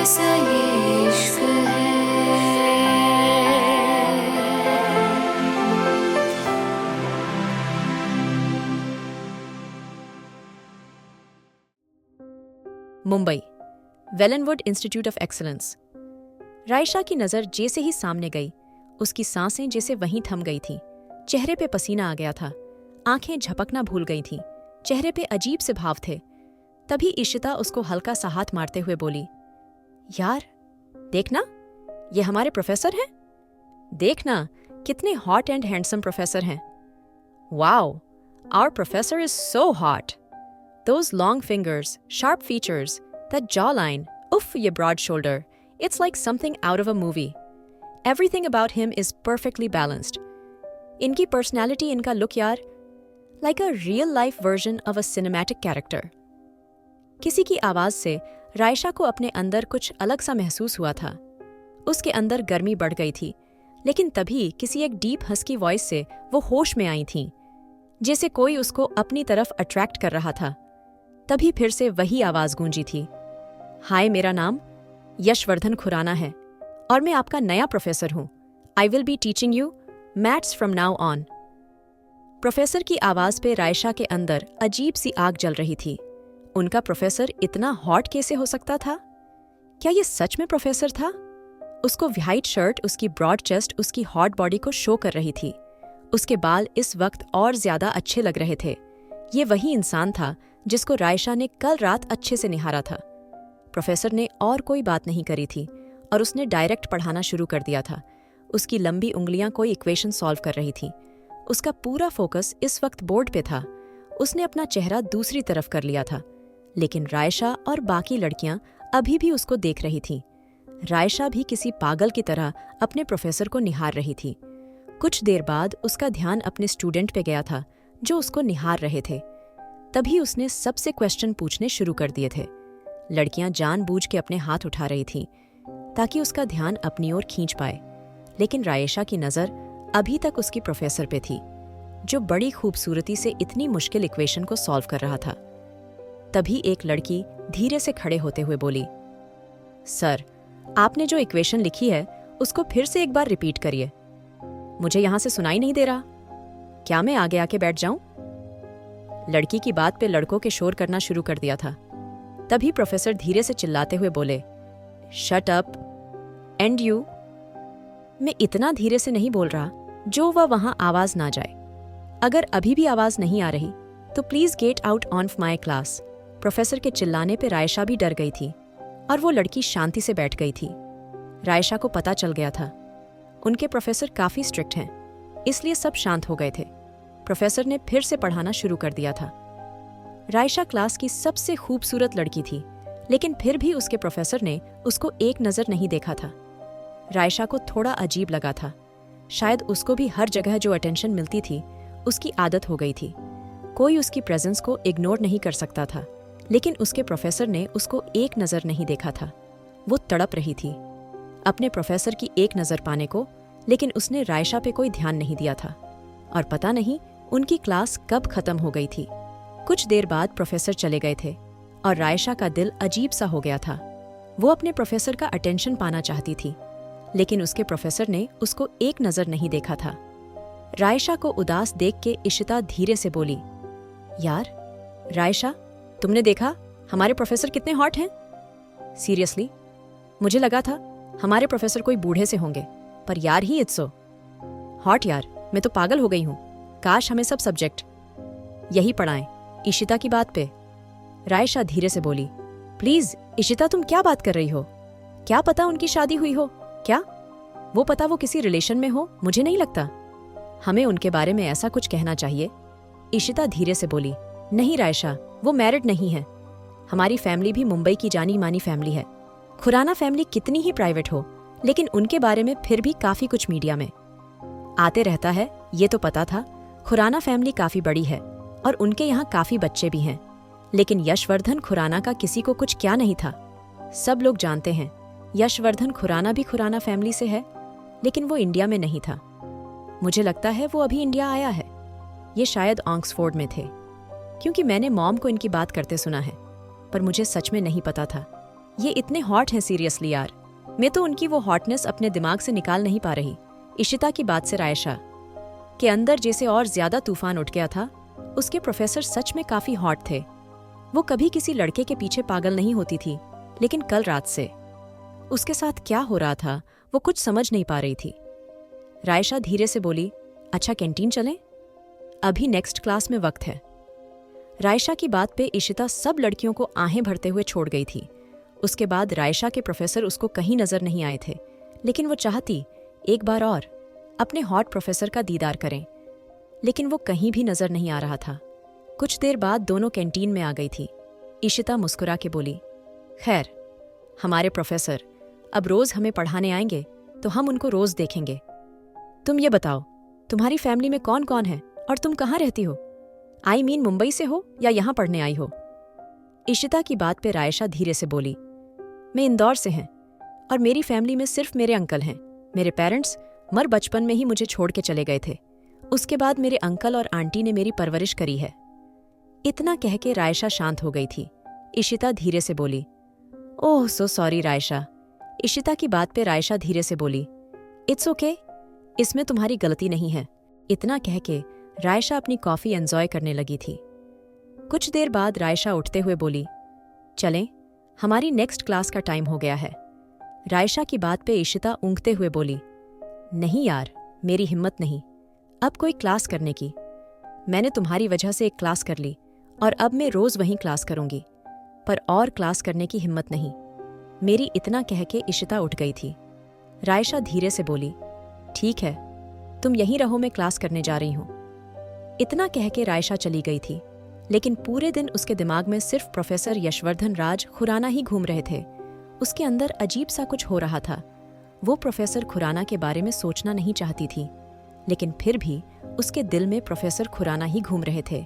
कैसा ये इश्क है। Mumbai, Wellenwood institute of excellence. Raisha की नज़र जैसे ही सामने गई, उसकी सांसें जैसे वहीं थम गई थीं। चेहरे पे पसीना आ गया था, आंखें झपकना भूल गई थीं, चेहरे पे अजीब से भाव थे। तभी इशिता उसको हल्का सा हाथ मारते हुए बोली, यार देखना, ये हमारे प्रोफेसर हैं। देखना कितने हॉट एंड हैंडसम प्रोफेसर हैं। Wow, our professor is so hot. Those long fingers, sharp features, that jawline, oof, ye broad shoulder. It's like something out of a movie. Everything about him is perfectly balanced. इनकी personality, इनका look यार, like a real life version of a cinematic character. किसी की आवाज से रायशा को अपने अंदर कुछ अलग सा महसूस हुआ था। उसके अंदर गर्मी बढ़ गई थी, लेकिन तभी किसी एक डीप हस्की वॉइस से वो होश में आई थीं, जैसे कोई उसको अपनी तरफ अट्रैक्ट कर रहा था। तभी फिर से वही आवाज गूंजी थी, हाय, मेरा नाम यशवर्धन खुराना है और मैं आपका नया प्रोफेसर हूं। I will be teaching you maths from now on. Professor की आवाज पे रायशा के अंदर अजीब सी आग जल रही थी। उनका प्रोफेसर इतना हॉट कैसे हो सकता था? क्या ये सच में प्रोफेसर था? उसको व्हाइट शर्ट, उसकी ब्रॉड चेस्ट उसकी हॉट बॉडी को शो कर रही थी। उसके बाल इस वक्त और ज्यादा अच्छे लग रहे थे। ये वही इंसान था जिसको रायशा ने कल रात अच्छे से निहारा था। प्रोफेसर ने और कोई बात नहीं करी थी और उसने डायरेक्ट पढ़ाना शुरू कर दिया था। उसकी लंबी उंगलियां कोई इक्वेशन सॉल्व कर रही थीं। उसका पूरा फोकस इस वक्त बोर्ड पे था। उसने अपना चेहरा दूसरी तरफ कर लिया था, लेकिन रायशा और बाकी लड़कियां अभी भी उसको देख रही थीं। रायशा भी किसी पागल की तरह अपने प्रोफेसर को निहार रही थी। कुछ देर बाद उसका ध्यान अपने स्टूडेंट पे गया था जो उसको निहार रहे थे। तभी उसने सबसे क्वेश्चन पूछने शुरू कर दिए थे। लड़कियां जानबूझ के अपने हाथ उठा रही थीं ताकि उसका ध्यान अपनी ओर खींच पाए, लेकिन रायशा की नज़र अभी तक उसकी प्रोफेसर पे थी, जो बड़ी खूबसूरती से इतनी मुश्किल इक्वेशन को सॉल्व कर रहा था। तभी एक लड़की धीरे से खड़े होते हुए बोली, सर, आपने जो इक्वेशन लिखी है उसको फिर से एक बार रिपीट करिए। मुझे यहां से सुनाई नहीं दे रहा। क्या मैं आगे आके बैठ जाऊं? लड़की की बात पे लड़कों के शोर करना शुरू कर दिया था। तभी प्रोफेसर धीरे से चिल्लाते हुए बोले, शट अप एंड यू। मैं इतना धीरे से नहीं बोल रहा जो वह वहां आवाज ना जाए। अगर अभी भी आवाज नहीं आ रही तो please get out of my class. Professor के चिल्लाने पे रायशा भी डर गई थी और वो लड़की शांति से बैठ गई थी। रायशा को पता चल गया था उनके प्रोफेसर काफी स्ट्रिक्ट हैं, इसलिए सब शांत हो गए थे। प्रोफेसर ने फिर से पढ़ाना शुरू कर दिया था। रायशा क्लास की सबसे खूबसूरत लड़की थी, लेकिन फिर भी उसके प्रोफेसर ने उसको एक नजर नहीं देखा था। रायशा को थोड़ा अजीब लगा था। शायद उसको भी हर जगह जो अटेंशन मिलती थी उसकी आदत हो गई थी। कोई उसकी प्रेजेंस को इग्नोर नहीं कर सकता था, लेकिन उसके प्रोफेसर ने उसको एक नजर नहीं देखा था। वो तड़प रही थी अपने प्रोफेसर की एक नजर पाने को, लेकिन उसने रायशा पे कोई ध्यान नहीं दिया था। और पता नहीं उनकी क्लास कब खत्म हो गई थी। कुछ देर बाद प्रोफेसर चले गए थे और रायशा का दिल अजीब सा हो गया था। वो अपने प्रोफेसर का अटेंशन पाना चाहती थी, लेकिन उसके प्रोफेसर ने उसको एक नजर नहीं देखा था। रायशा को उदास देख के इशिता धीरे से बोली, यार रायशा, तुमने देखा हमारे प्रोफेसर कितने हॉट हैं? सीरियसली, मुझे लगा था हमारे प्रोफेसर कोई बूढ़े से होंगे, पर यार ही इट्स सो हॉट। यार मैं तो पागल हो गई हूँ। काश हमें सब सब्जेक्ट यही पढ़ाएं इशिता की बात पे। रायशा धीरे से बोली, प्लीज इशिता, तुम क्या बात कर रही हो? क्या पता उनकी शादी हुई हो, क्या वो पता वो किसी रिलेशन में हो? मुझे नहीं लगता। हमें उनके बारे में ऐसा कुछ कहना चाहिए। इशिता धीरे से बोली, नहीं रायशा, वो मैरिड नहीं है। हमारी फैमिली भी मुंबई की जानी मानी फैमिली है। खुराना फैमिली कितनी ही प्राइवेट हो, लेकिन उनके बारे में फिर भी काफी कुछ मीडिया में आते रहता है। ये तो पता था खुराना फैमिली काफी बड़ी है और उनके यहाँ काफी बच्चे भी हैं, लेकिन यशवर्धन खुराना का किसी को कुछ क्या नहीं था। सब लोग जानते हैं यशवर्धन खुराना भी खुराना फैमिली से है, लेकिन वो इंडिया में नहीं था। मुझे लगता है वो अभी इंडिया आया है। ये शायद ऑक्सफोर्ड में थे, क्योंकि मैंने मॉम को इनकी बात करते सुना है, पर मुझे सच में नहीं पता था। ये इतने हॉट हैं सीरियसली यार। मैं तो उनकी वो हॉटनेस अपने दिमाग से निकाल नहीं पा रही। इशिता की बात से रायशा के अंदर जैसे और ज्यादा तूफान उठ गया था। उसके प्रोफेसर सच में काफी हॉट थे। वो कभी किसी लड़के के पीछे पागल नहीं होती थी, लेकिन कल रात से उसके साथ क्या हो रहा था वो कुछ समझ नहीं पा रही थी। रायशा धीरे से बोली, अच्छा कैंटीन चलें? अभी नेक्स्ट क्लास में वक्त है। रायशा की बात पे इशिता सब लड़कियों को आहें भरते हुए छोड़ गई थी। उसके बाद रायशा के प्रोफेसर उसको कहीं नजर नहीं आए थे, लेकिन वो चाहती एक बार और अपने हॉट प्रोफेसर का दीदार करें, लेकिन वो कहीं भी नजर नहीं आ रहा था। कुछ देर बाद दोनों कैंटीन में आ गई थी। इशिता मुस्कुरा के बोली, खैर, हमारे प्रोफेसर अब रोज हमें पढ़ाने आएंगे तो हम उनको रोज देखेंगे। तुम ये बताओ, तुम्हारी फैमिली में कौन कौन है और तुम कहाँ रहती हो? आई मीन मुंबई से हो या यहाँ पढ़ने आई हो? इशिता की बात पे रायशा धीरे से बोली, मैं इंदौर से हैं और मेरी फैमिली में सिर्फ मेरे अंकल हैं। मेरे पेरेंट्स मर बचपन में ही मुझे छोड़ के चले गए थे। उसके बाद मेरे अंकल और आंटी ने मेरी परवरिश करी है। इतना कह के रायशा शांत हो गई थी। इशिता धीरे से बोली, ओह सो सॉरी रायशा। इशिता की बात पे रायशा धीरे से बोली, इट्स ओके, इसमें तुम्हारी गलती नहीं है। इतना कह के रायशा अपनी कॉफी एंजॉय करने लगी थी। कुछ देर बाद रायशा उठते हुए बोली, चलें, हमारी नेक्स्ट क्लास का टाइम हो गया है। रायशा की बात पे इशिता ऊँघते हुए बोली, नहीं यार, मेरी हिम्मत नहीं अब कोई क्लास करने की। मैंने तुम्हारी वजह से एक क्लास कर ली और अब मैं रोज वहीं क्लास करूंगी, पर और क्लास करने की हिम्मत नहीं मेरी। इतना कह के इशिता उठ गई थी। रायशा धीरे से बोली, ठीक है, तुम यहीं रहो, मैं क्लास करने जा रही हूं। इतना कह के रायशा चली गई थी, लेकिन पूरे दिन उसके दिमाग में सिर्फ प्रोफेसर यशवर्धन राज खुराना ही घूम रहे थे। उसके अंदर अजीब सा कुछ हो रहा था। वो प्रोफेसर खुराना के बारे में सोचना नहीं चाहती थी, लेकिन फिर भी उसके दिल में प्रोफेसर खुराना ही घूम रहे थे।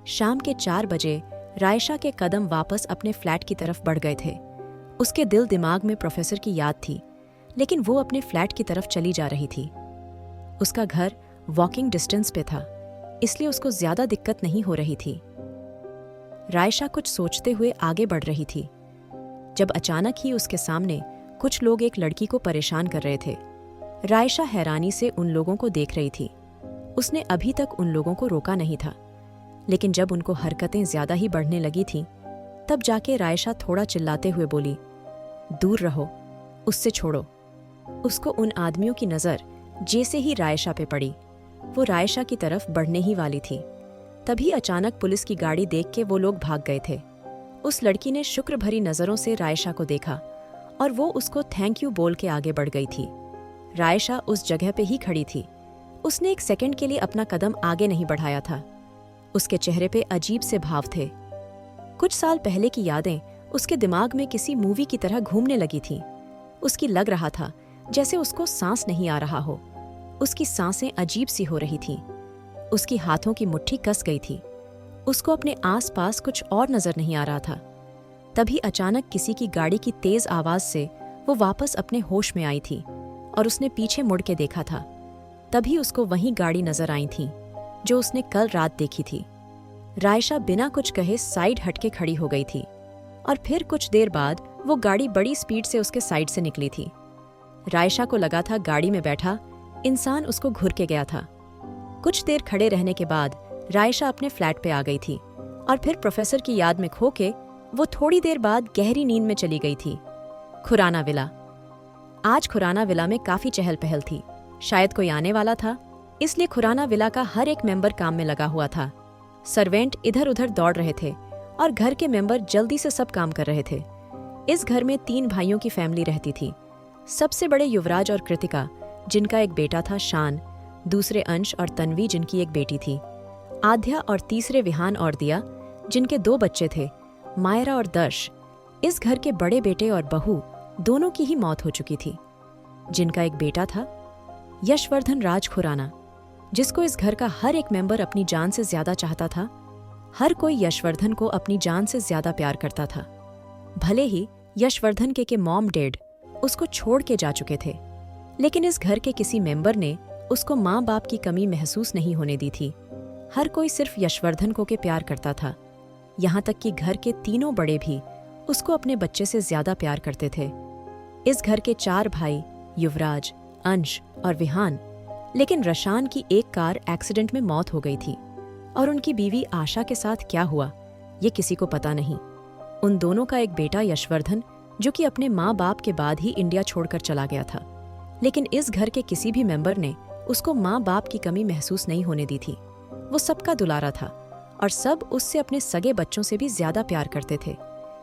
शाम के 4 बजे रायशा के कदम वापस अपने फ्लैट की तरफ बढ़ गए थे। उसके दिल दिमाग में प्रोफेसर की याद थी, लेकिन वो अपने फ्लैट की तरफ चली जा रही थी। उसका घर वॉकिंग डिस्टेंस पे था, इसलिए उसको ज्यादा दिक्कत नहीं हो रही थी। रायशा कुछ सोचते हुए आगे बढ़ रही थी, जब अचानक ही उसके सामने कुछ लोग एक लड़की को परेशान कर रहे थे। रायशा हैरानी से उन लोगों को देख रही थी। उसने अभी तक उन लोगों को रोका नहीं था, लेकिन जब उनको हरकतें ज्यादा ही बढ़ने लगी थीं, तब जाके रायशा थोड़ा चिल्लाते हुए बोली, दूर रहो, उससे छोड़ो। उसको उन आदमियों की नज़र जैसे ही रायशा पे पड़ी, वो रायशा की तरफ बढ़ने ही वाली थी। तभी अचानक पुलिस की गाड़ी देख के वो लोग भाग गए थे। उस लड़की ने शुक्र भरी नज़रों से रायशा को देखा और वो उसको थैंक यू बोल के आगे बढ़ गई थी। रायशा उस जगह पे ही खड़ी थी। उसने एक सेकंड के लिए अपना कदम आगे नहीं बढ़ाया था। उसके चेहरे पे अजीब से भाव थे। कुछ साल पहले की यादें उसके दिमाग में किसी मूवी की तरह घूमने लगी थीं। उसकी लग रहा था जैसे उसको सांस नहीं आ रहा हो। उसकी सांसें अजीब सी हो रही थीं। उसकी हाथों की मुट्ठी कस गई थी। उसको अपने आसपास कुछ और नजर नहीं आ रहा था। तभी अचानक किसी की गाड़ी की तेज आवाज से वो वापस अपने होश में आई थी और उसने पीछे मुड़ के देखा था। तभी उसको वही गाड़ी नजर आई थी जो उसने कल रात देखी थी। रायशा बिना कुछ कहे साइड हटके खड़ी हो गई थी और फिर कुछ देर बाद वो गाड़ी बड़ी स्पीड से उसके साइड से निकली थी। रायशा को लगा था गाड़ी में बैठा इंसान उसको घुर के गया था। कुछ देर खड़े रहने के बाद रायशा अपने फ्लैट पे आ गई थी और फिर प्रोफेसर की याद में खो के वो थोड़ी देर बाद गहरी नींद में चली गई थी। खुराना विला। आज खुराना विला में काफी चहल पहल थी। शायद कोई आने वाला था, इसलिए खुराना विला का हर एक मेंबर काम में लगा हुआ था। सर्वेंट इधर उधर दौड़ रहे थे और घर के मेंबर जल्दी से सब काम कर रहे थे। इस घर में 3 भाइयों की फैमिली रहती थी। सबसे बड़े युवराज और कृतिका, जिनका एक बेटा था शान, दूसरे अंश और तन्वी, जिनकी एक बेटी थी, आध्या, और तीसरे विहान और दिया, जिनके 2 बच्चे थे, मायरा और दर्श। इस घर के बड़े बेटे और बहू दोनों की ही मौत हो चुकी थी। जिनका एक बेटा था यशवर्धन राज खुराना, जिसको इस घर का हर एक मेंबर अपनी जान से ज्यादा चाहता था। हर कोई यशवर्धन को अपनी जान से ज्यादा प्यार करता था। भले ही यशवर्धन के मॉम डैड उसको छोड़ के जा चुके थे, लेकिन इस घर के किसी मेंबर ने उसको माँ बाप की कमी महसूस नहीं होने दी थी। हर कोई सिर्फ यशवर्धन को के प्यार करता था। यहाँ तक कि घर के तीनों बड़े भी उसको अपने बच्चे से ज्यादा प्यार करते थे। इस घर के 4 भाई, युवराज, अंश और विहान, लेकिन रशान की एक कार एक्सीडेंट में मौत हो गई थी और उनकी बीवी आशा के साथ क्या हुआ ये किसी को पता नहीं। उन दोनों का एक बेटा यशवर्धन, जो कि अपने माँ बाप के बाद ही इंडिया छोड़कर चला गया था, लेकिन इस घर के किसी भी मेंबर ने उसको माँ बाप की कमी महसूस नहीं होने दी थी। वो सबका दुलारा था और सब उससे अपने सगे बच्चों से भी ज्यादा प्यार करते थे।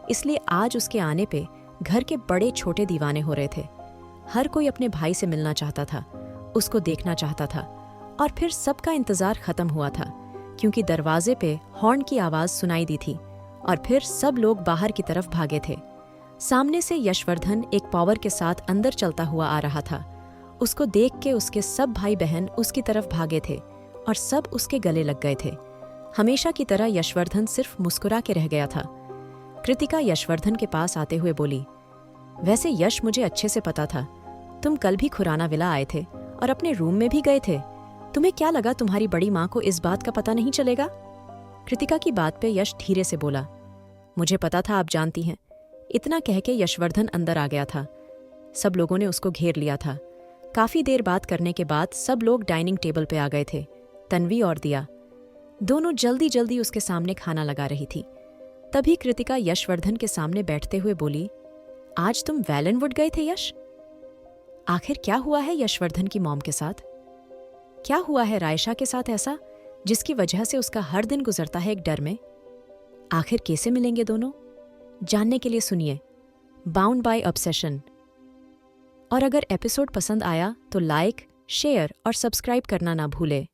इसलिए आज उसके आने पे घर के बड़े छोटे दीवाने हो रहे थे। हर कोई अपने भाई से मिलना चाहता था, उसको देखना चाहता था। और फिर सबका इंतजार खत्म हुआ था, क्योंकि दरवाजे पे हॉर्न की आवाज सुनाई दी थी और फिर सब लोग बाहर की तरफ भागे थे। सामने से यशवर्धन एक पावर के साथ अंदर चलता हुआ आ रहा था। उसको देख के उसके सब भाई बहन उसकी तरफ भागे थे और सब उसके गले लग गए थे। हमेशा की तरह यशवर्धन सिर्फ मुस्कुरा के रह गया था। कृतिका यशवर्धन के पास आते हुए बोली, वैसे यश, मुझे अच्छे से पता था तुम कल भी खुराना विला आए थे और अपने रूम में भी गए थे। तुम्हें क्या लगा तुम्हारी बड़ी माँ को इस बात का पता नहीं चलेगा? कृतिका की बात पे यश धीरे से बोला, मुझे पता था, आप जानती हैं। इतना कह के यशवर्धन अंदर आ गया था। सब लोगों ने उसको घेर लिया था। काफी देर बात करने के बाद सब लोग डाइनिंग टेबल पे आ गए थे। तन्वी और दिया दोनों जल्दी जल्दी उसके सामने खाना लगा रही थी। तभी कृतिका यशवर्धन के सामने बैठते हुए बोली, आज तुम वैलेनवुड गए थे यश? आखिर क्या हुआ है यशवर्धन की मॉम के साथ? क्या हुआ है रायशा के साथ ऐसा जिसकी वजह से उसका हर दिन गुजरता है एक डर में? आखिर कैसे मिलेंगे दोनों? जानने के लिए सुनिए बाउंड बाय ऑब्सेशन। और अगर एपिसोड पसंद आया तो लाइक, शेयर और सब्सक्राइब करना ना भूले।